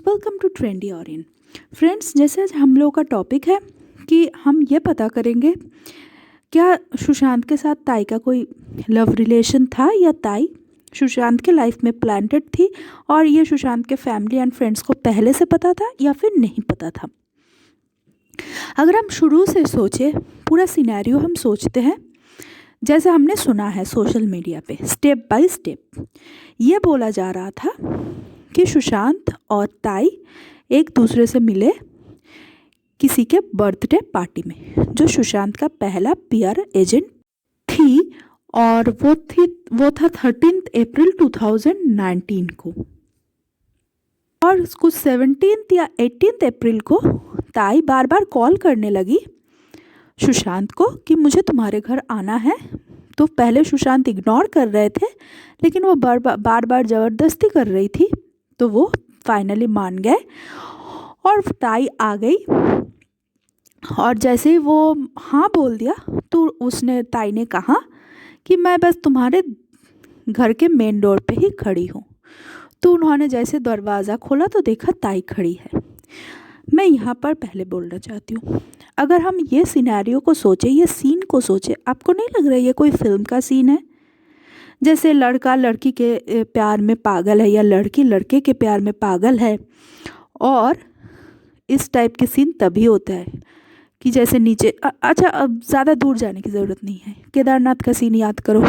Welcome to trendy Orion. Friends, जैसे आज हम लोगों का टॉपिक है कि हम ये पता करेंगे क्या सुशांत के साथ ताई का कोई लव रिलेशन था या ताई सुशांत के लाइफ में प्लांटेड थी और ये सुशांत के फैमिली एंड फ्रेंड्स को पहले से पता था या फिर नहीं पता था। अगर हम शुरू से सोचे, पूरा सिनेरियो हम सोचते हैं जैसे हमने सुना है सोशल मीडिया पे, स्टेप बाय स्टेप ये बोला जा रहा था कि सुशांत और ताई एक दूसरे से मिले किसी के बर्थडे पार्टी में, जो सुशांत का पहला पीआर एजेंट थी, और वो था 13 अप्रैल 2019 को। और कुछ 17 या 18 अप्रैल को ताई बार बार कॉल करने लगी सुशांत को कि मुझे तुम्हारे घर आना है। तो पहले सुशांत इग्नोर कर रहे थे, लेकिन वो बार बार ज़बरदस्ती कर रही थी, तो वो फाइनली मान गए और ताई आ गई। और जैसे ही वो हाँ बोल दिया तो ताई ने कहा कि मैं बस तुम्हारे घर के मेन डोर पे ही खड़ी हूँ। तो उन्होंने जैसे दरवाज़ा खोला तो देखा ताई खड़ी है। मैं यहाँ पर पहले बोलना चाहती हूँ, अगर हम ये सिनेरियो को सोचें, ये सीन को सोचें, आपको नहीं लग रहा है ये कोई फिल्म का सीन है? जैसे लड़का लड़की के प्यार में पागल है या लड़की लड़के के प्यार में पागल है, और इस टाइप के सीन तभी होता है कि जैसे नीचे अच्छा, अब ज़्यादा दूर जाने की ज़रूरत नहीं है, केदारनाथ का सीन याद करो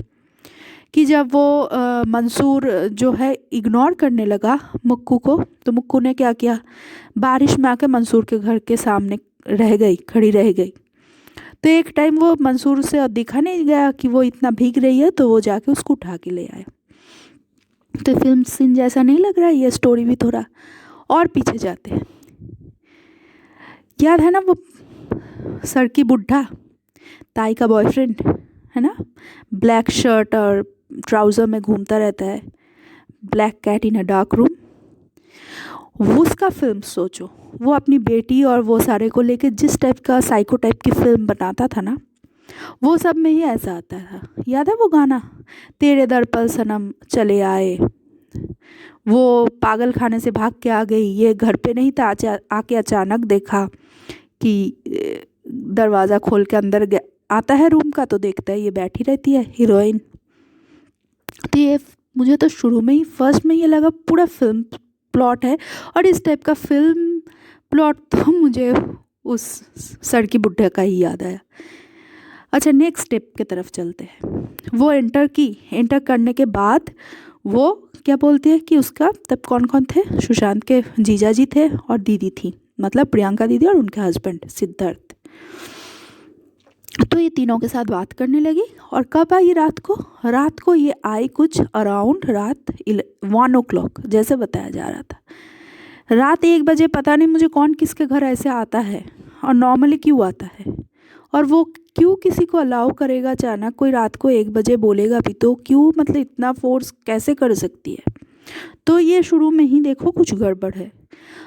कि जब वो मंसूर जो है इग्नोर करने लगा मुक्कू को, तो मुक्कू ने क्या किया, बारिश में आके मंसूर के घर के सामने खड़ी रह गई। तो एक टाइम वो मंसूर से दिखा नहीं गया कि वो इतना भीग रही है, तो वो जाके उसको उठा के ले आया। तो फिल्म सीन जैसा नहीं लग रहा है? ये स्टोरी भी थोड़ा और पीछे जाते हैं। याद है ना वो सड़की बुड्ढा, ताई का बॉयफ्रेंड है ना, ब्लैक शर्ट और ट्राउज़र में घूमता रहता है, black cat in a dark room. वो उसका फिल्म सोचो, वो अपनी बेटी और वो सारे को लेके जिस टाइप का साइको टाइप की फिल्म बनाता था ना, वो सब में ही ऐसा आता था। याद है वो गाना, तेरे दर पर सनम चले आए, वो पागल खाने से भाग के आ गई, ये घर पे नहीं था, आके अचानक देखा कि दरवाज़ा खोल के अंदर आता है रूम का, तो देखता है ये बैठी रहती है हीरोइन। तो ये मुझे तो शुरू में ही फर्स्ट में ये लगा पूरा फिल्म प्लॉट है, और इस टाइप का फिल्म प्लॉट तो मुझे उस सड़की बुड्ढे का ही याद आया। अच्छा, नेक्स्ट स्टेप की तरफ चलते हैं। वो एंटर करने के बाद वो क्या बोलती है कि उसका तब कौन कौन थे, सुशांत के जीजा जी थे और दीदी थी, मतलब प्रियंका दीदी और उनके हस्बैंड सिद्धार्थ। तो ये तीनों के साथ बात करने लगी। और कब आई? रात को ये आई कुछ अराउंड रात 1 o'clock, जैसे बताया जा रहा था। रात 1 बजे पता नहीं मुझे कौन किसके घर ऐसे आता है, और नॉर्मली क्यों आता है, और वो क्यों किसी को अलाउ करेगा? अचानक कोई रात को 1 बजे बोलेगा भी तो क्यों, मतलब इतना फोर्स कैसे कर सकती है? तो ये शुरू में ही देखो कुछ गड़बड़ है।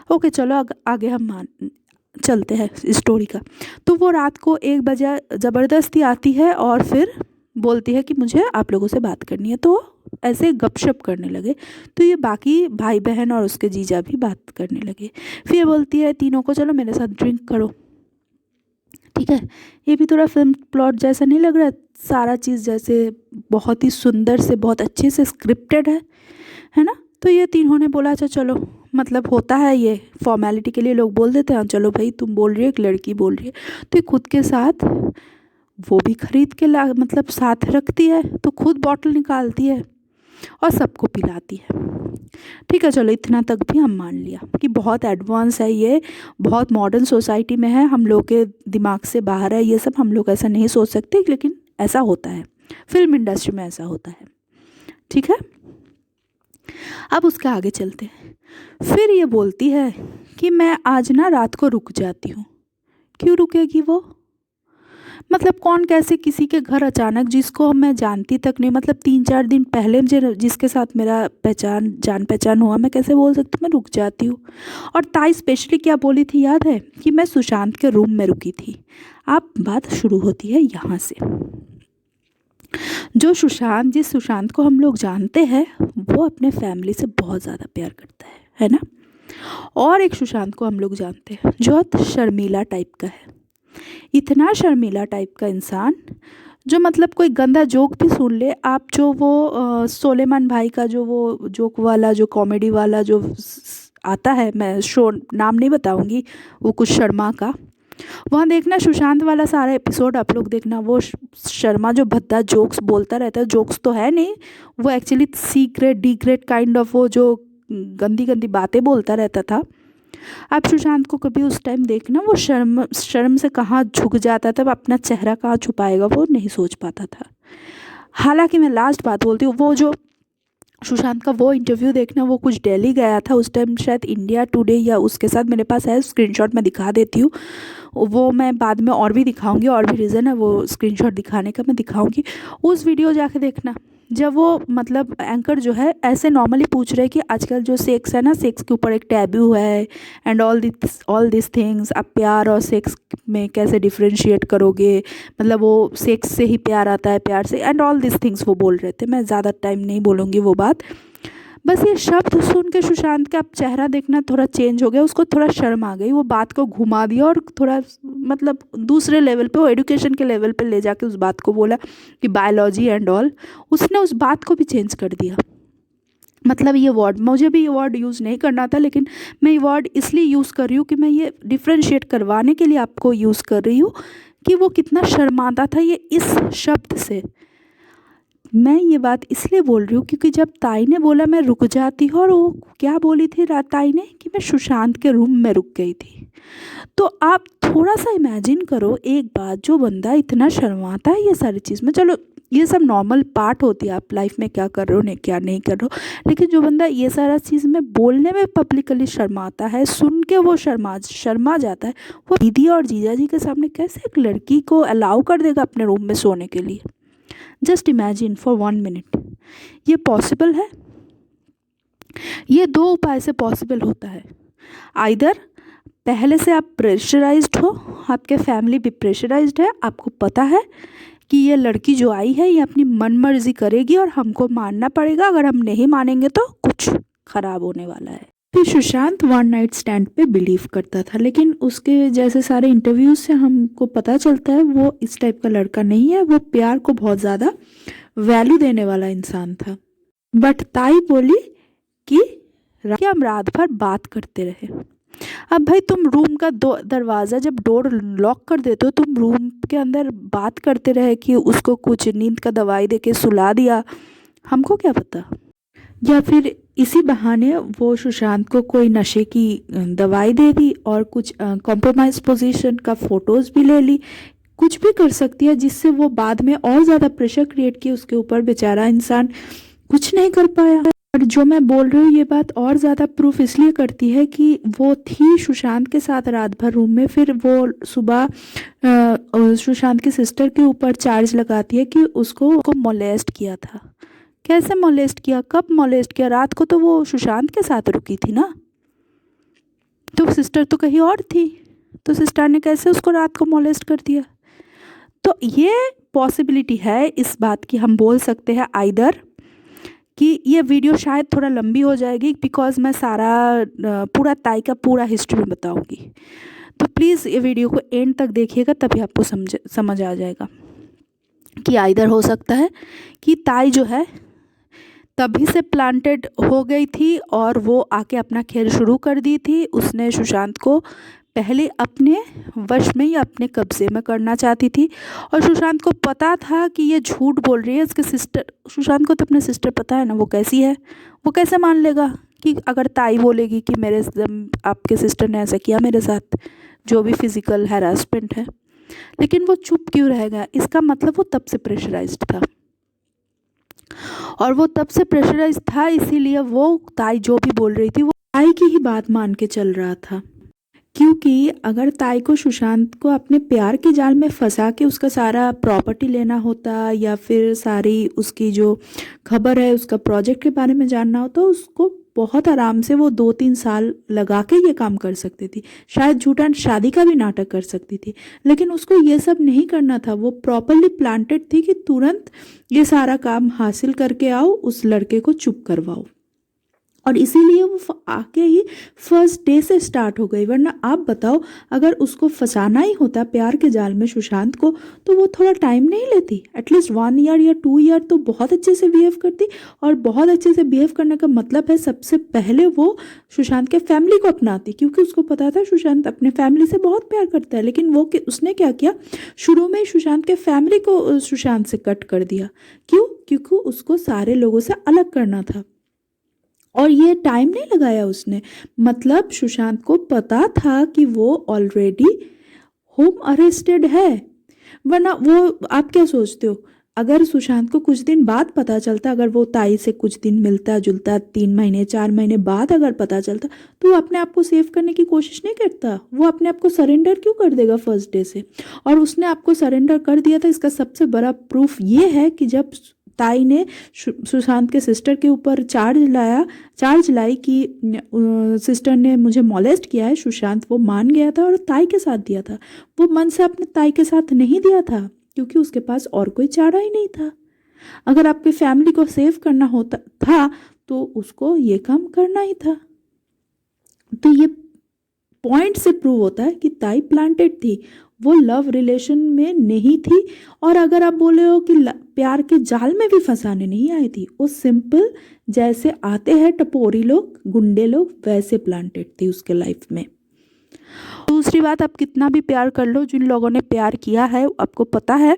ओके, चलो आगे हम चलते हैं स्टोरी का। तो वो रात को 1 बजे ज़बरदस्ती आती है और फिर बोलती है कि मुझे आप लोगों से बात करनी है। तो ऐसे गपशप करने लगे, तो ये बाकी भाई बहन और उसके जीजा भी बात करने लगे। फिर बोलती है तीनों को, चलो मेरे साथ ड्रिंक करो। ठीक है, ये भी थोड़ा फिल्म प्लॉट जैसा नहीं लग रहा? सारा चीज़ जैसे बहुत ही सुंदर से, बहुत अच्छे से स्क्रिप्टेड है ना? तो ये तीनों ने बोला अच्छा चलो, मतलब होता है ये फॉर्मेलिटी के लिए लोग बोल देते हैं, चलो भाई तुम बोल रही है, एक लड़की बोल रही है, तो ये खुद के साथ वो भी खरीद के मतलब साथ रखती है, तो खुद बॉटल निकालती है और सबको पिलाती है। ठीक है, चलो इतना तक भी हम मान लिया कि बहुत एडवांस है ये, बहुत मॉडर्न सोसाइटी में है, हम लोग के दिमाग से बाहर है ये सब, हम लोग ऐसा नहीं सोच सकते, लेकिन ऐसा होता है, फिल्म इंडस्ट्री में ऐसा होता है। ठीक है, अब उसके आगे चलते हैं। फिर ये बोलती है कि मैं आज ना रात को रुक जाती हूँ। क्यों रुकेगी वो? मतलब कौन कैसे किसी के घर अचानक, जिसको मैं जानती तक नहीं, मतलब 3-4 दिन पहले मुझे जिसके साथ मेरा जान पहचान हुआ, मैं कैसे बोल सकती हूँ मैं रुक जाती हूँ? और ताई स्पेशली क्या बोली थी याद है? कि मैं सुशांत के रूम में रुकी थी। अब बात शुरू होती है यहाँ से। जिस सुशांत को हम लोग जानते हैं, वो अपने फैमिली से बहुत ज़्यादा प्यार करता है ना? और एक सुशांत को हम लोग जानते हैं जो शर्मीला टाइप का है, इतना शर्मीला टाइप का इंसान जो मतलब कोई गंदा जोक भी सुन ले आप, जो वो सोलेमान भाई का जो वो जोक वाला जो कॉमेडी वाला जो आता है, मैं शो नाम नहीं बताऊंगी, वो कुछ शर्मा का, वहाँ देखना सुशांत वाला सारा एपिसोड आप लोग देखना। वो शर्मा जो भद्दा जोक्स बोलता रहता है, जोक्स तो है नहीं, वो actually C grade D grade kind of वो जो गंदी गंदी बातें बोलता रहता था। आप सुशांत को कभी उस टाइम देखना, वो शर्म शर्म से कहाँ झुक जाता था, अपना चेहरा कहाँ छुपाएगा वो नहीं सोच पाता था। हालांकि मैं लास्ट बात बोलती हूँ, वो जो सुशांत का वो इंटरव्यू देखना, वो कुछ दिल्ली गया था उस टाइम, शायद इंडिया टुडे या उसके साथ, मेरे पास है स्क्रीनशॉट, मैं दिखा देती हूँ, वो मैं बाद में और भी दिखाऊंगी, और भी रीज़न है वो स्क्रीनशॉट दिखाने का, मैं दिखाऊंगी। उस वीडियो जाके देखना, जब वो मतलब एंकर जो है ऐसे नॉर्मली पूछ रहे कि आजकल जो सेक्स है ना, सेक्स के ऊपर एक टैबू है एंड ऑल दिस थिंग्स, आप प्यार और सेक्स में कैसे डिफ्रेंशिएट करोगे, मतलब वो सेक्स से ही प्यार आता है, प्यार से, एंड ऑल दिस थिंग्स वो बोल रहे थे। मैं ज़्यादा टाइम नहीं बोलूँगी वो बात, बस ये शब्द सुन के सुशांत का चेहरा देखना थोड़ा चेंज हो गया, उसको थोड़ा शर्म आ गई, वो बात को घुमा दिया और थोड़ा मतलब दूसरे लेवल पे, वो एजुकेशन के लेवल पे ले जाके उस बात को बोला कि बायोलॉजी एंड ऑल, उसने उस बात को भी चेंज कर दिया। मतलब ये वर्ड, मुझे भी ये वर्ड यूज़ नहीं करना था, लेकिन मैं ये वर्ड इसलिए यूज़ कर रही हूँ कि मैं ये डिफ्रेंशिएट करवाने के लिए आपको यूज़ कर रही हूँ कि वो कितना शर्माता था ये इस शब्द से। मैं ये बात इसलिए बोल रही हूँ क्योंकि जब ताई ने बोला मैं रुक जाती हूँ, और वो क्या बोली थी ताई ने कि मैं सुशांत के रूम में रुक गई थी, तो आप थोड़ा सा इमेजिन करो एक बात, जो बंदा इतना शर्माता है ये सारी चीज़ में, चलो ये सब नॉर्मल पार्ट होती है, आप लाइफ में क्या कर रहे हो नहीं क्या नहीं कर रहे हो, लेकिन जो बंदा ये सारा चीज़ में बोलने में पब्लिकली शर्माता है, सुन के वो शर्मा जाता है, वो दीदी और जीजा जी के सामने कैसे एक लड़की को अलाउ कर देगा अपने रूम में सोने के लिए। जस्ट इमेजिन फॉर 1 मिनट, ये पॉसिबल है? ये दो उपाय से पॉसिबल होता है, आइदर पहले से आप प्रेशराइज्ड हो, आपके फैमिली भी प्रेशराइज्ड है, आपको पता है कि ये लड़की जो आई है ये अपनी मन मर्जी करेगी और हमको मानना पड़ेगा, अगर हम नहीं मानेंगे तो कुछ खराब होने वाला है। फिर सुशांत वन नाइट स्टैंड पे बिलीव करता था, लेकिन उसके जैसे सारे इंटरव्यूज से हमको पता चलता है वो इस टाइप का लड़का नहीं है, वो प्यार को बहुत ज़्यादा वैल्यू देने वाला इंसान था। बट ताई बोली कि हम रात भर बात करते रहे। अब भाई तुम रूम का दरवाज़ा जब डोर लॉक कर देते हो, तुम रूम के अंदर बात करते रहे कि उसको कुछ नींद का दवाई दे के सुला दिया, हमको क्या पता, या फिर इसी बहाने वो सुशांत को कोई नशे की दवाई दे दी और कुछ कॉम्प्रोमाइज पोजीशन का फ़ोटोज़ भी ले ली, कुछ भी कर सकती है जिससे वो बाद में और ज़्यादा प्रेशर क्रिएट किए उसके ऊपर, बेचारा इंसान कुछ नहीं कर पाया। और जो मैं बोल रही हूँ ये बात और ज़्यादा प्रूफ इसलिए करती है कि वो थी सुशांत के साथ रात भर रूम में, फिर वो सुबह सुशांत की सिस्टर के ऊपर चार्ज लगाती है कि उसको मोलेस्ट किया था। कैसे मोलेस्ट किया, कब मोलेस्ट किया? रात को तो वो सुशांत के साथ रुकी थी ना, तो सिस्टर तो कहीं और थी, तो सिस्टर ने कैसे उसको रात को मोलेस्ट कर दिया? तो ये पॉसिबिलिटी है इस बात की, हम बोल सकते हैं आइदर कि ये वीडियो शायद थोड़ा लंबी हो जाएगी बिकॉज मैं सारा पूरा ताई का पूरा हिस्ट्री बताऊंगी, तो प्लीज़ ये वीडियो को एंड तक देखिएगा, तभी आपको समझ आ जाएगा कि आइदर हो सकता है कि ताई जो है तभी से प्लांटेड हो गई थी और वो आके अपना खेल शुरू कर दी थी। उसने सुशांत को पहले अपने वश में या अपने कब्जे में करना चाहती थी, और सुशांत को पता था कि ये झूठ बोल रही है। उसके सिस्टर, सुशांत को तो अपने सिस्टर पता है ना वो कैसी है, वो कैसे मान लेगा कि अगर ताई बोलेगी कि मेरे आपके सिस्टर ने ऐसा किया मेरे साथ, जो भी फिज़िकल हैरासमेंट है, लेकिन वो चुप क्यों रहेगा? इसका मतलब वो तब से प्रेशराइज्ड था, और वो तब से प्रेशराइज था, इसीलिए वो ताई जो भी बोल रही थी वो ताई की ही बात मान के चल रहा था। क्योंकि अगर ताई को सुशांत को अपने प्यार के जाल में फंसा के उसका सारा प्रॉपर्टी लेना होता, या फिर सारी उसकी जो खबर है उसका प्रोजेक्ट के बारे में जानना होता, उसको बहुत आराम से वो 2-3 साल लगा के ये काम कर सकती थी, शायद झूठा शादी का भी नाटक कर सकती थी, लेकिन उसको ये सब नहीं करना था। वो प्रॉपरली प्लांटेड थी कि तुरंत ये सारा काम हासिल करके आओ, उस लड़के को चुप करवाओ। और इसीलिए वो आके ही फर्स्ट डे से स्टार्ट हो गई। वरना आप बताओ, अगर उसको फंसाना ही होता प्यार के जाल में सुशांत को, तो वो थोड़ा टाइम नहीं लेती? एटलीस्ट 1 ईयर या 2 ईयर तो बहुत अच्छे से बिहेव करती। और बहुत अच्छे से बिहेव करने का मतलब है सबसे पहले वो सुशांत के फैमिली को अपनाती, क्योंकि उसको पता था सुशांत अपने फैमिली से बहुत प्यार करता है। लेकिन वो उसने क्या किया, शुरू में ही सुशांत के फैमिली को सुशांत से कट कर दिया। क्यों? क्योंकि उसको सारे लोगों से अलग करना था। और ये टाइम नहीं लगाया उसने, मतलब सुशांत को पता था कि वो ऑलरेडी होम अरेस्टेड है। वरना वो, आप क्या सोचते हो, अगर सुशांत को कुछ दिन बाद पता चलता, अगर वो ताई से कुछ दिन मिलता जुलता, 3 महीने 4 महीने बाद अगर पता चलता, तो वो अपने आप को सेव करने की कोशिश नहीं करता? वो अपने आप को सरेंडर क्यों कर देगा फर्स्ट डे से? और उसने आपको सरेंडर कर दिया था, इसका सबसे बड़ा प्रूफ ये है कि जब ताई ने सुशांत के सिस्टर के ऊपर चार्ज लाई कि सिस्टर ने मुझे मॉलेस्ट किया है, सुशांत वो मान गया था और ताई के साथ दिया था। वो मन से अपने ताई के साथ नहीं दिया था, क्योंकि उसके पास और कोई चारा ही नहीं था। अगर आपकी फैमिली को सेव करना होता था तो उसको ये काम करना ही था। तो ये पॉइंट से प्रूव होता है कि ताई प्लांटेड थी, वो लव रिलेशन में नहीं थी। और अगर आप बोले हो कि प्यार के जाल में भी फंसाने नहीं आई थी, वो सिंपल जैसे आते हैं टपोरी लोग, गुंडे लोग, वैसे प्लांटेड थी उसके लाइफ में। दूसरी बात, आप कितना भी प्यार कर लो, जिन लोगों ने प्यार किया है आपको पता है,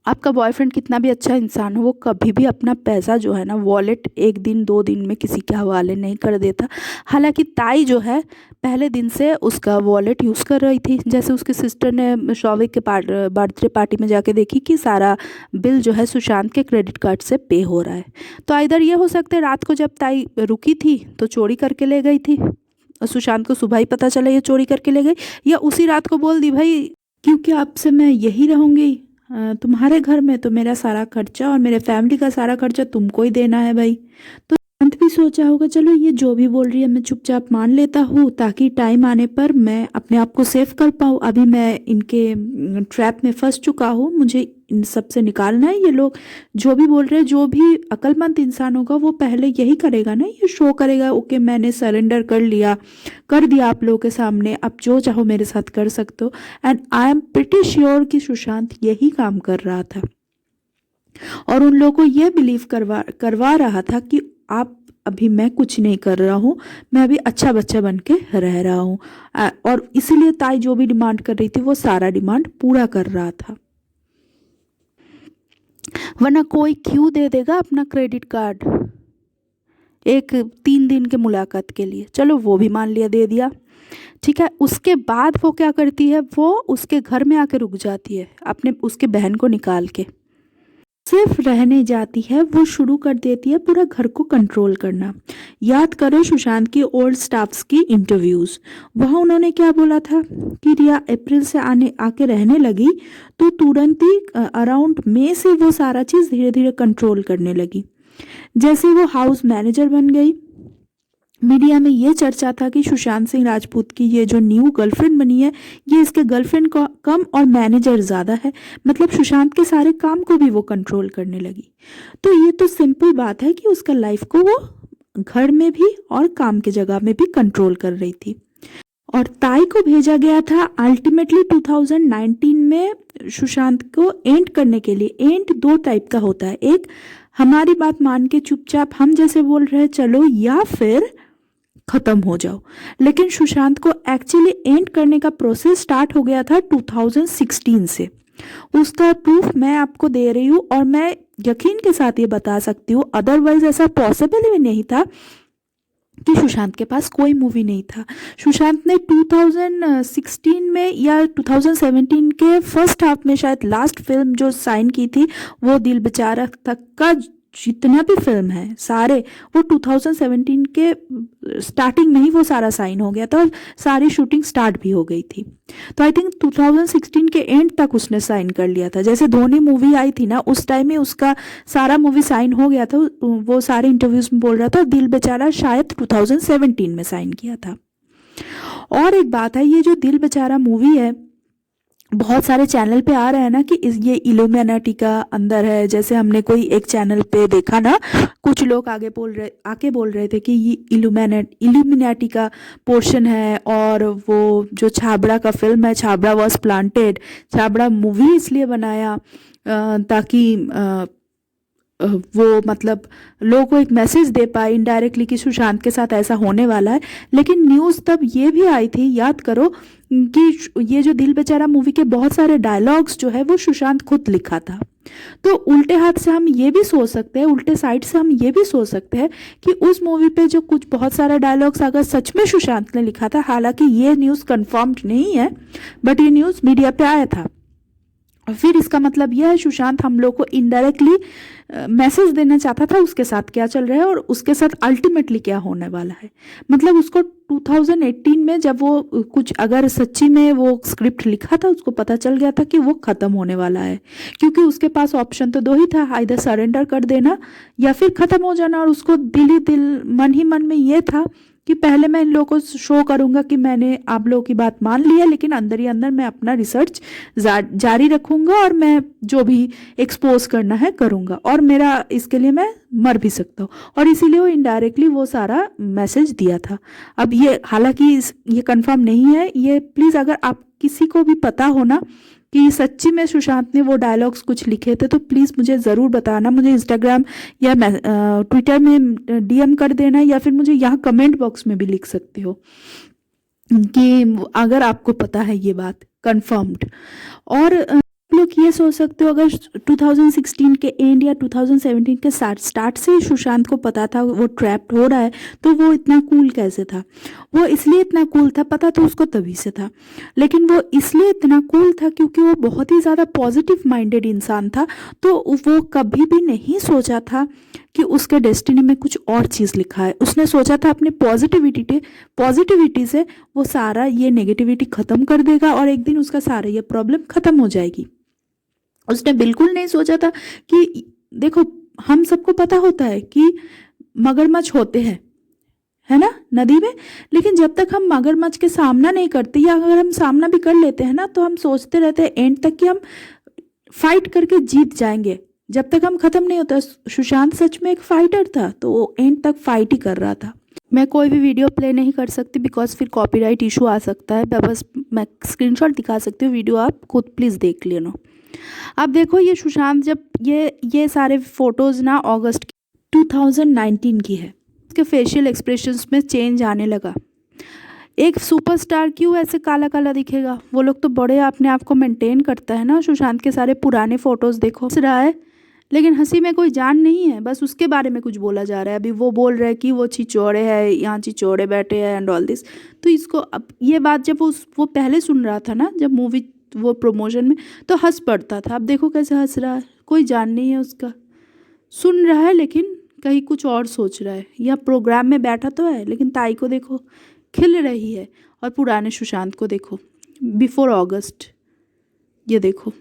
आपका बॉयफ्रेंड कितना भी अच्छा इंसान हो, वो कभी भी अपना पैसा जो है ना, वॉलेट 1 दिन 2 दिन में किसी के हवाले नहीं कर देता। हालांकि ताई जो है पहले दिन से उसका वॉलेट यूज़ कर रही थी। जैसे उसकी सिस्टर ने शौविक के बर्थडे पार्टी में जाके देखी कि सारा बिल जो है सुशांत के क्रेडिट कार्ड से पे हो रहा है। तो इधर ये हो सकता है रात को जब ताई रुकी थी तो चोरी करके ले गई थी, और सुशांत को सुबह ही पता चला ये चोरी करके ले गई, या उसी रात को बोल दी, भाई क्योंकि आपसे मैं यही रहूँगी, तुम्हारे घर में तो मेरा सारा खर्चा और मेरे फैमिली का सारा खर्चा तुमको ही देना है भाई। तो अंत भी सोचा होगा, चलो ये जो भी बोल रही है मैं चुपचाप मान लेता हूँ, ताकि टाइम आने पर मैं अपने आप को सेव कर पाऊँ। अभी मैं इनके ट्रैप में फंस चुका हूँ, मुझे इन सब से निकालना है। ये लोग जो भी बोल रहे हैं, जो भी अक्लमंद इंसान होगा वो पहले यही करेगा ना, ये शो करेगा, ओके मैंने सरेंडर कर दिया आप लोगों के सामने, आप जो चाहो मेरे साथ कर सकते हो। And I am pretty sure कि सुशांत यही काम कर रहा था, और उन लोगों को ये बिलीव करवा रहा था कि आप अभी मैं कुछ नहीं कर रहा हूँ, मैं अभी अच्छा बच्चा बन के रह रहा हूँ। और इसीलिए ताई जो भी डिमांड कर रही थी वो सारा डिमांड पूरा कर रहा था। वरना कोई क्यों दे देगा अपना क्रेडिट कार्ड एक 3 दिन के मुलाकात के लिए? चलो वो भी मान लिया, दे दिया, ठीक है। उसके बाद वो क्या करती है, वो उसके घर में आके रुक जाती है, अपने उसके बहन को निकाल के सिर्फ रहने जाती है। वो शुरू कर देती है पूरा घर को कंट्रोल करना। याद करो सुशांत की ओल्ड स्टाफ्स की इंटरव्यूज़, वहाँ उन्होंने क्या बोला था कि रिया अप्रैल से आके रहने लगी, तो तुरंत ही अराउंड मई से वो सारा चीज़ धीरे धीरे कंट्रोल करने लगी। जैसे वो हाउस मैनेजर बन गई, मीडिया में ये चर्चा था कि सुशांत सिंह राजपूत की ये जो न्यू गर्लफ्रेंड बनी है, ये इसके गर्लफ्रेंड को कम और मैनेजर ज़्यादा है, मतलब सुशांत के सारे काम को भी वो कंट्रोल करने लगी। तो ये तो सिंपल बात है कि उसका लाइफ को वो घर में भी और काम की जगह में भी कंट्रोल कर रही थी। और ताई को भेजा गया था अल्टीमेटली 2019 में सुशांत को एंड करने के लिए। एंड 2 टाइप का होता है, एक हमारी बात मान के चुपचाप हम जैसे बोल रहे हैं चलो, या फिर खत्म हो जाओ। लेकिन सुशांत को एक्चुअली एंड करने का प्रोसेस स्टार्ट हो गया था 2016 से। उसका प्रूफ मैं आपको दे रही हूँ, और मैं यकीन के साथ ये बता सकती हूँ, अदरवाइज ऐसा पॉसिबल भी नहीं था कि सुशांत के पास कोई मूवी नहीं था। सुशांत ने 2016 में या 2017 के फर्स्ट हाफ में शायद लास्ट फिल्म जो साइन की थी, वो दिल बेचारा तक का जितना भी फिल्म है सारे, वो 2017 के स्टार्टिंग में ही वो सारा साइन हो गया था, और सारी शूटिंग स्टार्ट भी हो गई थी। तो आई थिंक 2016 के एंड तक उसने साइन कर लिया था। जैसे धोनी मूवी आई थी ना, उस टाइम में उसका सारा मूवी साइन हो गया था, वो सारे इंटरव्यूज में बोल रहा था। दिल बेचारा शायद 2017 में साइन किया था। और एक बात है, ये जो दिल बेचारा मूवी है बहुत सारे चैनल पे आ रहा है ना कि ये इल्यूमिनाटी का अंदर है। जैसे हमने कोई एक चैनल पे देखा ना, कुछ लोग आके बोल रहे थे कि ये इल्यूमिनाटी का पोर्शन है। और वो जो छाबड़ा का फिल्म है, Chhabra was planted, Chhabra movie इसलिए बनाया ताकि वो मतलब लोगों को एक मैसेज दे पाए इनडायरेक्टली कि सुशांत के साथ ऐसा होने वाला है। लेकिन न्यूज़ तब ये भी आई थी, याद करो, कि ये जो दिल बेचारा मूवी के बहुत सारे डायलॉग्स जो है वो सुशांत खुद लिखा था। तो उल्टे हाथ से हम ये भी सोच सकते हैं, उल्टे साइड से हम ये भी सोच सकते हैं कि उस मूवी पे जो कुछ बहुत सारा डायलॉग्स अगर सच में सुशांत ने लिखा था, हालांकि ये न्यूज़ कंफर्म्ड नहीं है, बट ये न्यूज़ मीडिया पे आया था। फिर इसका मतलब यह है सुशांत हम लोग को इनडायरेक्टली मैसेज देना चाहता था उसके साथ क्या चल रहा है और उसके साथ अल्टीमेटली क्या होने वाला है। मतलब उसको 2018 में जब वो कुछ अगर सच्ची में वो स्क्रिप्ट लिखा था, उसको पता चल गया था कि वो ख़त्म होने वाला है। क्योंकि उसके पास ऑप्शन तो दो ही था, आइदर सरेंडर कर देना या फिर ख़त्म हो जाना। और उसको मन ही मन में ये था कि पहले मैं इन लोगों को शो करूंगा कि मैंने आप लोगों की बात मान ली है, लेकिन अंदर ही अंदर मैं अपना रिसर्च जारी रखूंगा और मैं जो भी एक्सपोज करना है करूंगा, और मेरा इसके लिए मैं मर भी सकता हूँ। और इसीलिए वो इनडायरेक्टली वो सारा मैसेज दिया था। अब ये हालांकि ये कंफर्म नहीं है, ये प्लीज़ अगर आप किसी को भी पता हो ना कि सच्ची में सुशांत ने वो डायलॉग्स कुछ लिखे थे, तो प्लीज़ मुझे ज़रूर बताना। मुझे इंस्टाग्राम या ट्विटर में डीएम कर देना, या फिर मुझे यहाँ कमेंट बॉक्स में भी लिख सकते हो कि अगर आपको पता है ये बात कंफर्म्ड। और आप लोग ये सोच सकते हो, अगर 2016 के एंड या 2017 के स्टार्ट से ही सुशांत को पता था वो ट्रैप्ड हो रहा है, तो वो इतना कूल कैसे था? वो इसलिए इतना कूल था, पता तो उसको तभी से था, लेकिन वो इसलिए इतना कूल था क्योंकि वो बहुत ही ज़्यादा पॉजिटिव माइंडेड इंसान था। तो वो कभी भी नहीं सोचा था कि उसके डेस्टिनी में कुछ और चीज़ लिखा है। उसने सोचा था अपने पॉजिटिविटी से वो सारा ये नेगेटिविटी ख़त्म कर देगा और एक दिन उसका सारा ये प्रॉब्लम ख़त्म हो जाएगी। उसने बिल्कुल नहीं सोचा था कि देखो, हम सबको पता होता है कि मगरमच्छ होते हैं, है ना, नदी में। लेकिन जब तक हम मगरमच्छ के सामना नहीं करते, या अगर हम सामना भी कर लेते हैं ना, तो हम सोचते रहते हैं एंड तक कि हम फाइट करके जीत जाएंगे, जब तक हम खत्म नहीं होता। सुशांत सच में एक फाइटर था, तो वो एंड तक फाइट ही कर रहा था। मैं कोई भी वीडियो प्ले नहीं कर सकती बिकॉज फिर कॉपीराइट इशू आ सकता है। मैं स्क्रीनशॉट दिखा सकती हूँ, वीडियो आप खुद प्लीज़ देख लेना। अब देखो, ये सुशांत जब ये सारे फोटोज़ ना अगस्त 2019 की है, उसके फेशियल एक्सप्रेशंस में चेंज आने लगा। एक सुपरस्टार क्यों ऐसे काला काला दिखेगा? वो लोग तो बड़े अपने आप को मेंटेन करता है ना। सुशांत के सारे पुराने फोटोज़ देखो, हंस रहा है, लेकिन हंसी में कोई जान नहीं है, बस उसके बारे में कुछ बोला जा रहा है। अभी वो बोल रहा है कि वो छिचोड़े है, यहाँ छिचोड़े बैठे हैं एंड ऑल दिस। तो इसको अब ये बात जब वो पहले सुन रहा था ना, जब मूवी वो प्रमोशन में, तो हंस पड़ता था। अब देखो कैसे हंस रहा है, कोई जान नहीं है उसका। सुन रहा है लेकिन कहीं कुछ और सोच रहा है। या प्रोग्राम में बैठा तो है, लेकिन ताई को देखो खिल रही है, और पुराने सुशांत को देखो बिफोर अगस्त। ये देखो,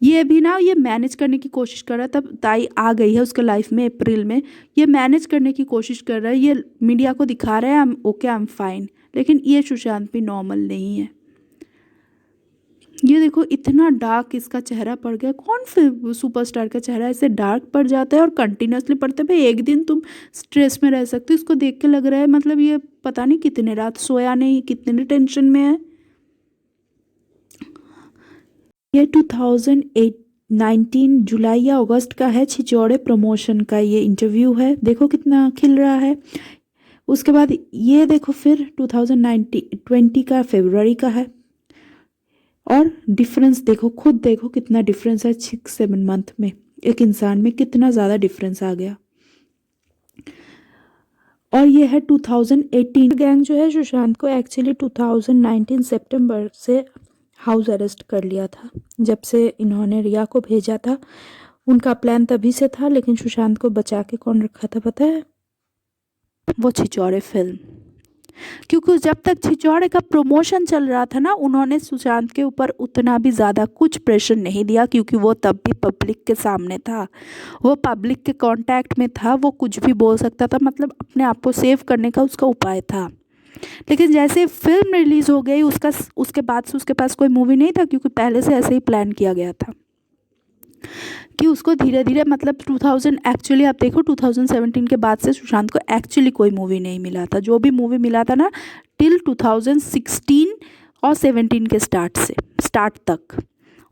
ये भी ना ये मैनेज करने की कोशिश कर रहा है। तब ताई आ गई है उसके लाइफ में अप्रैल में, ये मैनेज करने की कोशिश कर रहा है। ये मीडिया को दिखा रहा है I am okay, I am fine, लेकिन ये सुशांत भी नॉर्मल नहीं है। ये देखो, इतना डार्क इसका चेहरा पड़ गया। कौन फिर सुपरस्टार का चेहरा ऐसे डार्क पड़ जाता है और कंटिन्यूसली पड़ता है? भाई एक दिन तुम स्ट्रेस में रह सकते हो। इसको देख के लग रहा है मतलब ये पता नहीं कितने रात सोया नहीं, कितने टेंशन में है। ये 2019 जुलाई या अगस्त का है, छिचौड़े प्रमोशन का ये इंटरव्यू है। देखो कितना खिल रहा है। उसके बाद ये देखो फिर 2020 का फरवरी का है, और डिफरेंस देखो, खुद देखो कितना डिफरेंस है 6-7 मंथ में। एक इंसान में कितना ज़्यादा डिफरेंस आ गया। और ये है 2018। गैंग जो है सुशांत को एक्चुअली 2019 सितंबर से हाउस अरेस्ट कर लिया था। जब से इन्होंने रिया को भेजा था, उनका प्लान तभी से था, लेकिन सुशांत को बचा के कौन रखा था पता है? वो छिचौड़े फिल्म। क्योंकि जब तक छिचौड़े का प्रमोशन चल रहा था ना, उन्होंने सुशांत के ऊपर उतना भी ज़्यादा कुछ प्रेशर नहीं दिया, क्योंकि वो तब भी पब्लिक के सामने था, वो पब्लिक के कांटेक्ट में था, वो कुछ भी बोल सकता था। मतलब अपने आप को सेव करने का उसका उपाय था। लेकिन जैसे फिल्म रिलीज़ हो गई उसके बाद से उसके पास कोई मूवी नहीं था, क्योंकि पहले से ऐसे ही प्लान किया गया था कि उसको धीरे धीरे, मतलब 2000, एक्चुअली आप देखो 2017 के बाद से सुशांत को एक्चुअली कोई मूवी नहीं मिला था। जो भी मूवी मिला था ना, टिल 2016 और 17 के स्टार्ट तक,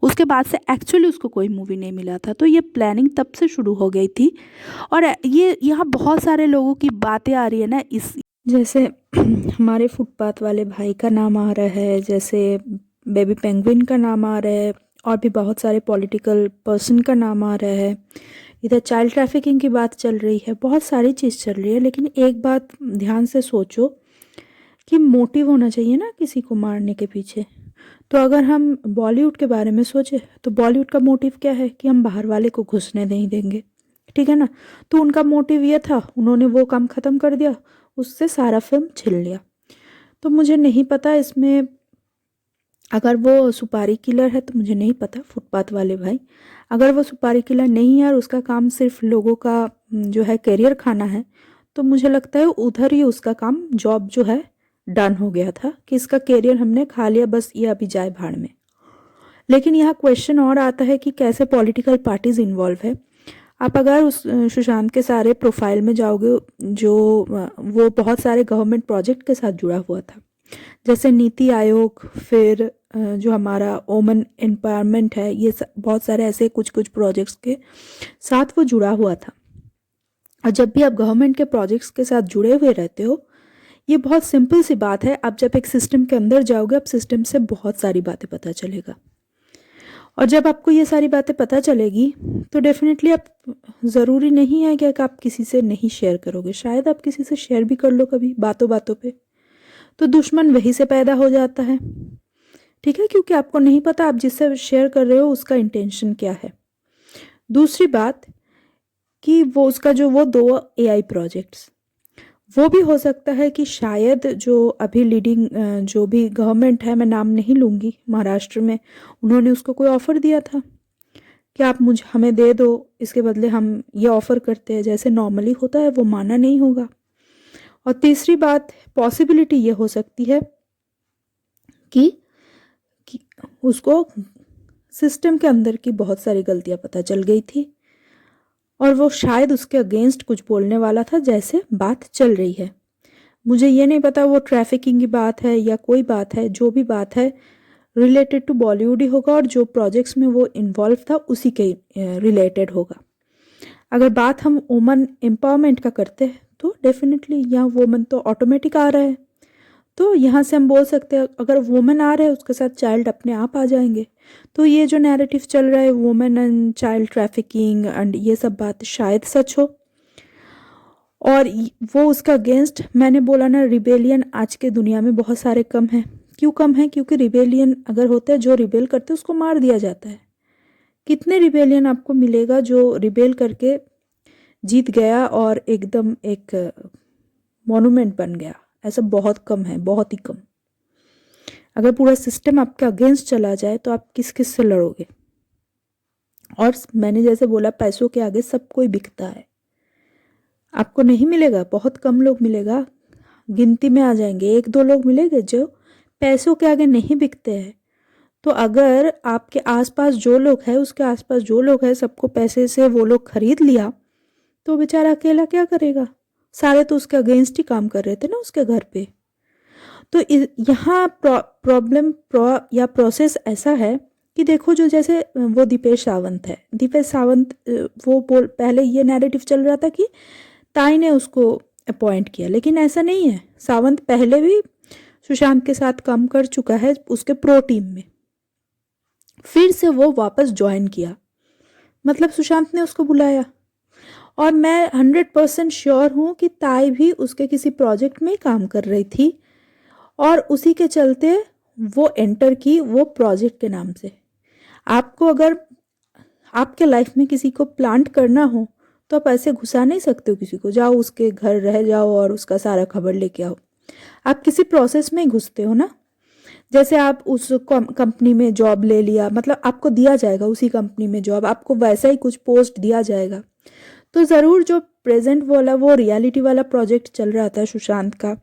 उसके बाद से एक्चुअली उसको कोई मूवी नहीं मिला था। तो ये प्लानिंग तब से शुरू हो गई थी। और ये यहाँ बहुत सारे लोगों की बातें आ रही है ना, इस जैसे हमारे फुटपाथ वाले भाई का नाम आ रहा है, जैसे बेबी पेंगुइन का नाम आ रहा है, और भी बहुत सारे पॉलिटिकल पर्सन का नाम आ रहा है। इधर चाइल्ड ट्रैफिकिंग की बात चल रही है, बहुत सारी चीज़ चल रही है। लेकिन एक बात ध्यान से सोचो कि मोटिव होना चाहिए ना किसी को मारने के पीछे। तो अगर हम बॉलीवुड के बारे में सोचें तो बॉलीवुड का मोटिव क्या है कि हम बाहर वाले को घुसने नहीं देंगे, ठीक है ना। तो उनका मोटिव ये था, उन्होंने वो काम ख़त्म कर दिया, उससे सारा फिल्म छिल लिया। तो मुझे नहीं पता इसमें, अगर वो सुपारी किलर है तो मुझे नहीं पता, फुटपाथ वाले भाई, अगर वो सुपारी किलर नहीं है और उसका काम सिर्फ लोगों का जो है करियर खाना है, तो मुझे लगता है उधर ही उसका काम, जॉब जो है डन हो गया था कि इसका करियर हमने खा लिया, बस ये अभी जाए भाड़ में। लेकिन यहाँ क्वेश्चन और आता है कि कैसे पॉलिटिकल पार्टीज इन्वॉल्व है। आप अगर उस सुशांत के सारे प्रोफाइल में जाओगे, जो वो बहुत सारे गवर्नमेंट प्रोजेक्ट के साथ जुड़ा हुआ था, जैसे नीति आयोग, फिर जो हमारा वोमेन एम्पावरमेंट है, ये बहुत सारे ऐसे कुछ कुछ प्रोजेक्ट्स के साथ वो जुड़ा हुआ था। और जब भी आप गवर्नमेंट के प्रोजेक्ट्स के साथ जुड़े हुए रहते हो, ये बहुत सिंपल सी बात है, आप जब एक सिस्टम के अंदर जाओगे, आप सिस्टम से बहुत सारी बातें पता चलेगा। और जब आपको ये सारी बातें पता चलेगी तो डेफिनेटली आप, ज़रूरी नहीं है कि आप किसी से नहीं शेयर करोगे, शायद आप किसी से शेयर भी कर लो कभी बातों बातों पे, तो दुश्मन वहीं से पैदा हो जाता है, ठीक है, क्योंकि आपको नहीं पता आप जिससे शेयर कर रहे हो उसका इंटेंशन क्या है। दूसरी बात कि वो उसका जो वो 2 एआई प्रोजेक्ट्स, वो भी हो सकता है कि शायद जो अभी लीडिंग जो भी गवर्नमेंट है, मैं नाम नहीं लूँगी, महाराष्ट्र में, उन्होंने उसको कोई ऑफ़र दिया था कि आप हमें दे दो, इसके बदले हम ये ऑफ़र करते हैं, जैसे नॉर्मली होता है, वो माना नहीं होगा। और तीसरी बात, पॉसिबिलिटी ये हो सकती है कि उसको सिस्टम के अंदर की बहुत सारी गलतियां पता चल गई थी और वो शायद उसके अगेंस्ट कुछ बोलने वाला था, जैसे बात चल रही है। मुझे ये नहीं पता वो ट्रैफिकिंग की बात है या कोई बात है, जो भी बात है रिलेटेड टू बॉलीवुड ही होगा, और जो प्रोजेक्ट्स में वो इन्वॉल्व था उसी के रिलेटेड होगा। अगर बात हम वुमन एम्पावरमेंट का करते हैं तो डेफिनेटली यहाँ वुमन तो ऑटोमेटिक आ रहा है, तो यहाँ से हम बोल सकते हैं अगर वुमेन आ रहा है उसके साथ चाइल्ड अपने आप आ जाएंगे। तो ये जो नैरेटिव चल रहा है women and child trafficking and ये सब बात शायद सच हो, और वो उसका अगेंस्ट, मैंने बोला ना, रिबेलियन आज के दुनिया में बहुत सारे कम हैं। क्यों कम है? क्योंकि रिबेलियन अगर होता है, जो रिबेल करते हैं उसको मार दिया जाता है। कितने रिबेलियन आपको मिलेगा जो रिबेल करके जीत गया और एकदम एक मॉन्यूमेंट बन गया? ऐसा बहुत कम है, बहुत ही कम। अगर पूरा सिस्टम आपके अगेंस्ट चला जाए तो आप किस किस से लड़ोगे? और मैंने जैसे बोला, पैसों के आगे सब कोई बिकता है। आपको नहीं मिलेगा, बहुत कम लोग मिलेगा, गिनती में आ जाएंगे, 1-2 लोग मिलेंगे जो पैसों के आगे नहीं बिकते हैं। तो अगर आपके आसपास जो लोग हैं, उसके आसपास जो लोग हैं, सबको पैसे से वो लोग खरीद लिया, तो बेचारा अकेला क्या करेगा? सारे तो उसके अगेंस्ट ही काम कर रहे थे ना उसके घर पे। तो यहाँ प्रॉब्लम या प्रोसेस ऐसा है कि देखो, जो जैसे वो दीपेश सावंत है, दीपेश सावंत वो पहले ये नैरेटिव चल रहा था कि ताई ने उसको अपॉइंट किया, लेकिन ऐसा नहीं है। सावंत पहले भी सुशांत के साथ काम कर चुका है उसके प्रो टीम में, फिर से वो वापस ज्वाइन किया, मतलब सुशांत ने उसको बुलाया। और मैं 100% श्योर हूँ कि ताई भी उसके किसी प्रोजेक्ट में काम कर रही थी और उसी के चलते वो एंटर की वो प्रोजेक्ट के नाम से। आपको अगर आपके लाइफ में किसी को प्लांट करना हो तो आप ऐसे घुसा नहीं सकते हो किसी को, जाओ उसके घर रह जाओ और उसका सारा खबर लेके आओ। आप किसी प्रोसेस में घुसते हो ना, जैसे आप उस कंपनी में जॉब ले लिया, मतलब आपको दिया जाएगा उसी कंपनी में जॉब, आपको वैसा ही कुछ पोस्ट दिया जाएगा। तो ज़रूर जो प्रेजेंट वाला वो रियलिटी वाला प्रोजेक्ट चल रहा था सुशांत का,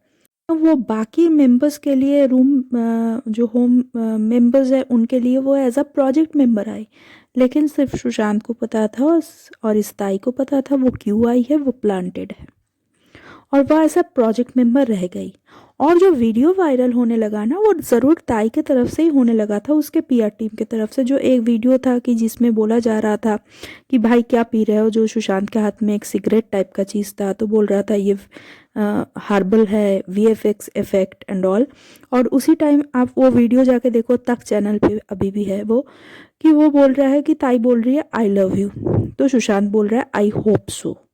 वो बाकी मेंबर्स के लिए जो होम मेंबर्स है उनके लिए वो एज अ प्रोजेक्ट मेंबर आई, लेकिन सिर्फ सुशांत को पता था और इस ताई को पता था वो क्यों आई है, वो प्लांटेड है और वह ऐसा प्रोजेक्ट मेंबर रह गई। और जो वीडियो वायरल होने लगा ना, वो ज़रूर ताई के तरफ से ही होने लगा था, उसके पीआर टीम की तरफ से। जो एक वीडियो था कि जिसमें बोला जा रहा था कि भाई क्या पी रहे हो, जो सुशांत के हाथ में एक सिगरेट टाइप का चीज़ था, तो बोल रहा था ये हार्बल है, वीएफएक्स इफेक्ट एंड ऑल। और उसी टाइम आप वो वीडियो जाके देखो, तक चैनल पे अभी भी है वो, कि वो बोल रहा है कि ताई बोल रही है आई लव यू, तो सुशांत बोल रहा है आई होप सो।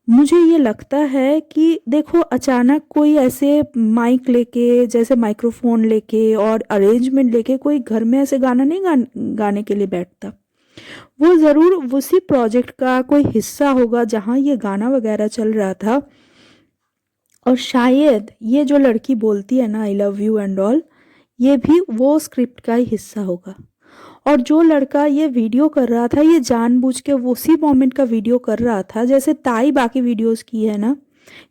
मुझे ये लगता है कि देखो, अचानक कोई ऐसे माइक लेके, जैसे माइक्रोफोन लेके और अरेंजमेंट लेके कोई घर में ऐसे गाना नहीं गाने के लिए बैठता। वो ज़रूर उसी प्रोजेक्ट का कोई हिस्सा होगा जहाँ ये गाना वगैरह चल रहा था। और शायद ये जो लड़की बोलती है ना I love you and all, ये भी वो स्क्रिप्ट का ही हिस्सा होगा। और जो लड़का ये वीडियो कर रहा था, ये जानबूझ के उसी मोमेंट का वीडियो कर रहा था जैसे ताई बाकी वीडियोस की है ना,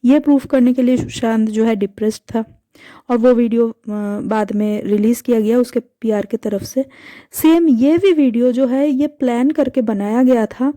ये प्रूफ करने के लिए सुशांत जो है डिप्रेस्ड था। और वो वीडियो बाद में रिलीज़ किया गया उसके पीआर की तरफ से। सेम ये भी वीडियो जो है ये प्लान करके बनाया गया था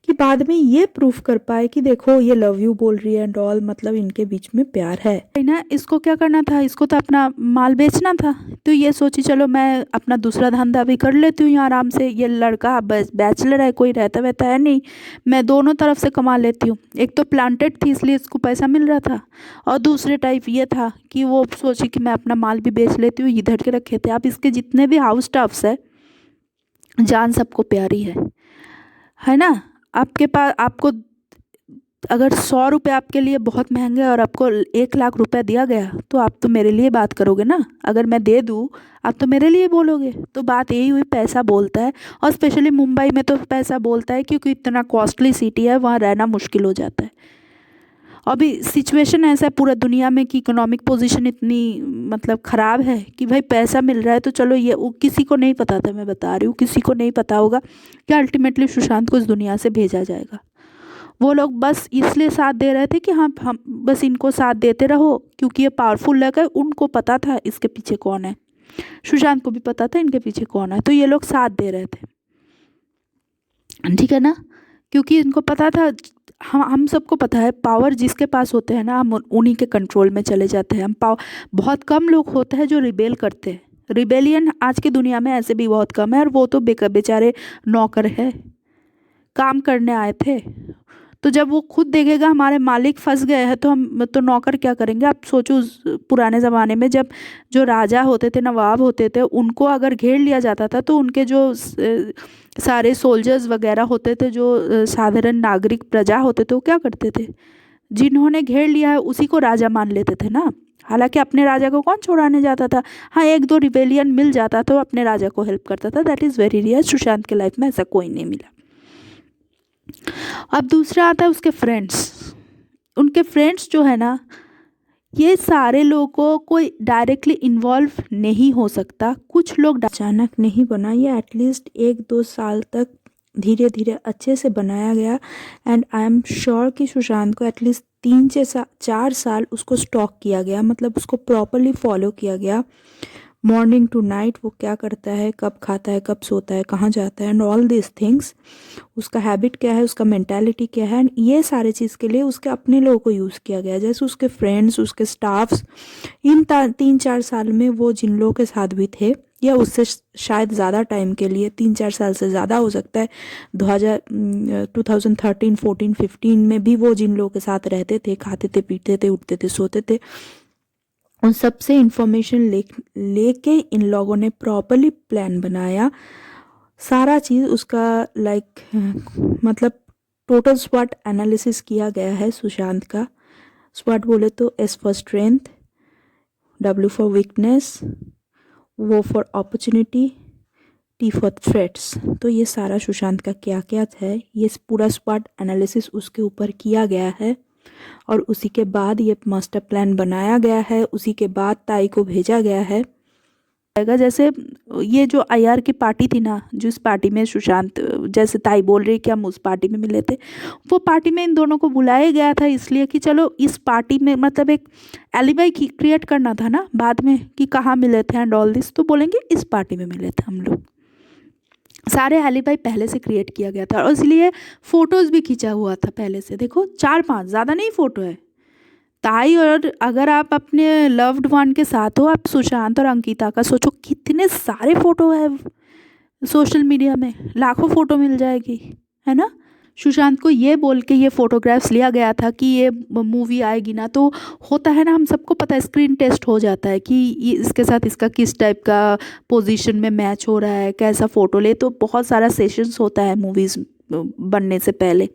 कि बाद में ये प्रूफ कर पाए कि देखो ये लव यू बोल रही है एंड ऑल, मतलब इनके बीच में प्यार है ना। इसको क्या करना था, इसको तो अपना माल बेचना था। तो ये सोची चलो मैं अपना दूसरा धंधा भी कर लेती हूँ आराम से, ये लड़का बैचलर है, कोई रहता वहता है नहीं, मैं दोनों तरफ से कमा लेती हूँ। एक तो प्लांटेड थी इसलिए इसको पैसा मिल रहा था, और दूसरे टाइप ये था कि वो सोची कि मैं अपना माल भी बेच लेती हूँ। इधर के रखे थे। आप इसके जितने भी हाउस स्टाफ्स है, जान सबको प्यारी है ना। आपके पास, आपको अगर 100 रुपये आपके लिए बहुत महंगे और आपको 1 लाख रुपए दिया गया, तो आप तो मेरे लिए बात करोगे ना। अगर मैं दे दूँ, आप तो मेरे लिए बोलोगे। तो बात यही हुई, पैसा बोलता है। और स्पेशली मुंबई में तो पैसा बोलता है, क्योंकि इतना कॉस्टली सिटी है, वहाँ रहना मुश्किल हो जाता है। अभी सिचुएशन ऐसा है पूरा दुनिया में कि इकोनॉमिक पोजीशन इतनी मतलब ख़राब है कि भाई पैसा मिल रहा है तो चलो। ये किसी को नहीं पता था, मैं बता रही हूँ, किसी को नहीं पता होगा कि अल्टीमेटली सुशांत को इस दुनिया से भेजा जाएगा। वो लोग बस इसलिए साथ दे रहे थे कि हाँ, हम बस इनको साथ देते रहो क्योंकि ये पावरफुल लगा। उनको पता था इसके पीछे कौन है, सुशांत को भी पता था इनके पीछे कौन है, तो ये लोग साथ दे रहे थे, ठीक है ना। क्योंकि इनको पता था, हम सबको पता है पावर जिसके पास होते हैं ना, हम उन्हीं के कंट्रोल में चले जाते हैं। बहुत कम लोग होते हैं जो रिबेल करते हैं। रिबेलियन आज की दुनिया में ऐसे भी बहुत कम है, और वो तो बेचारे नौकर है, काम करने आए थे। तो जब वो खुद देखेगा हमारे मालिक फंस गए हैं, तो हम तो नौकर क्या करेंगे। आप सोचो उस पुराने ज़माने में जब जो राजा होते थे, नवाब होते थे, उनको अगर घेर लिया जाता था, तो उनके जो सारे सोल्जर्स वगैरह होते थे, जो साधारण नागरिक प्रजा होते थे, वो क्या करते थे, जिन्होंने घेर लिया है उसी को राजा मान लेते थे ना। हालांकि अपने राजा को कौन छुड़ाने जाता था। हाँ, एक दो रिबेलियन मिल जाता तो अपने राजा को हेल्प करता था। That is very rare. Sushant के लाइफ में ऐसा कोई नहीं मिला। अब दूसरा आता है उसके फ्रेंड्स। उनके फ्रेंड्स जो है ना, ये सारे लोगों कोई डायरेक्टली इन्वॉल्व नहीं हो सकता। कुछ लोग अचानक नहीं बना, ये एटलीस्ट 1-2 साल तक धीरे धीरे अच्छे से बनाया गया। एंड आई एम श्योर कि सुशांत को एटलीस्ट 3 से 4 साल उसको स्टॉक किया गया, मतलब उसको प्रॉपरली फॉलो किया गया। मॉर्निंग टू नाइट वो क्या करता है, कब खाता है, कब सोता है, कहाँ जाता है, एंड ऑल दिस थिंग्स। उसका हैबिट क्या है, उसका मेंटालिटी क्या है, एंड ये सारे चीज़ के लिए उसके अपने लोगों को यूज़ किया गया। जैसे उसके फ्रेंड्स, उसके स्टाफ्स, इन 3-4 साल में वो जिन लोगों के साथ भी थे, या उससे शायद ज़्यादा टाइम के लिए, 3-4 साल से ज़्यादा हो सकता है, 2013, 14, 15 में भी वो जिन लोगों के साथ रहते थे, खाते थे, पीते थे, उठते थे, सोते थे, उन सबसे इंफॉर्मेशन लेके इन लोगों ने प्रॉपरली प्लान बनाया। सारा चीज़ उसका मतलब टोटल स्वॉट एनालिसिस किया गया है सुशांत का। स्वॉट बोले तो S for strength, W for weakness, O for opportunity, T for threats. तो ये सारा सुशांत का क्या क्या है, ये पूरा स्वॉट एनालिसिस उसके ऊपर किया गया है। और उसी के बाद ये मास्टर प्लान बनाया गया है, उसी के बाद ताई को भेजा गया है। जाएगा। जैसे ये जो आईआर की पार्टी थी ना, जिस पार्टी में सुशांत, जैसे ताई बोल रही कि हम उस पार्टी में मिले थे, वो पार्टी में इन दोनों को बुलाया गया था इसलिए कि चलो इस पार्टी में मतलब एक एलिबाई क्रिएट करना था ना बाद में कि कहाँ मिले थे एंड ऑल दिस, तो बोलेंगे इस पार्टी में मिले थे हम लोग। सारे एलिबाई पहले से क्रिएट किया गया था और इसलिए फ़ोटोज़ भी खींचा हुआ था पहले से। देखो 4-5 ज़्यादा नहीं फ़ोटो है ताई। और अगर आप अपने लव्ड वन के साथ हो, आप सुशांत और अंकिता का सोचो कितने सारे फ़ोटो है सोशल मीडिया में, लाखों फ़ोटो मिल जाएगी, है ना। सुशांत को ये बोल के ये फ़ोटोग्राफ्स लिया गया था कि ये मूवी आएगी ना तो होता है ना, हम सबको पता है स्क्रीन टेस्ट हो जाता है कि ये इसके साथ इसका किस टाइप का पोजीशन में मैच हो रहा है, कैसा फ़ोटो ले, तो बहुत सारा सेशंस होता है मूवीज़ बनने से पहले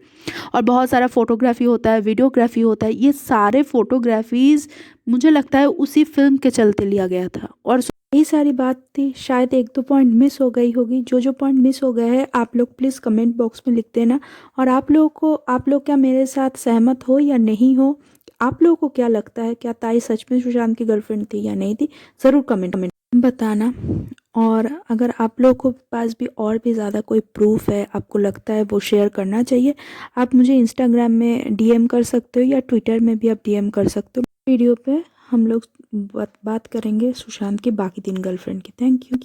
और बहुत सारा फ़ोटोग्राफी होता है, वीडियोग्राफी होता है। ये सारे फ़ोटोग्राफीज़ मुझे लगता है उसी फिल्म के चलते लिया गया था। और यही सारी बात थी, शायद 1-2 पॉइंट मिस हो गई होगी। जो पॉइंट मिस हो गए हैं आप लोग प्लीज़ कमेंट बॉक्स में लिख देना। और आप लोग क्या मेरे साथ सहमत हो या नहीं हो, आप लोगों को क्या लगता है, क्या ताई सच में सुशांत की गर्लफ्रेंड थी या नहीं थी, ज़रूर कमेंट बताना। और अगर आप लोगों को पास भी और भी ज़्यादा कोई प्रूफ है, आपको लगता है वो शेयर करना चाहिए, आप मुझे इंस्टाग्राम में डीएम कर सकते हो या ट्विटर में भी आप डीएम कर सकते हो। वीडियो पे हम लोग बात करेंगे सुशांत की बाकी 3 गर्लफ्रेंड की। Thank you.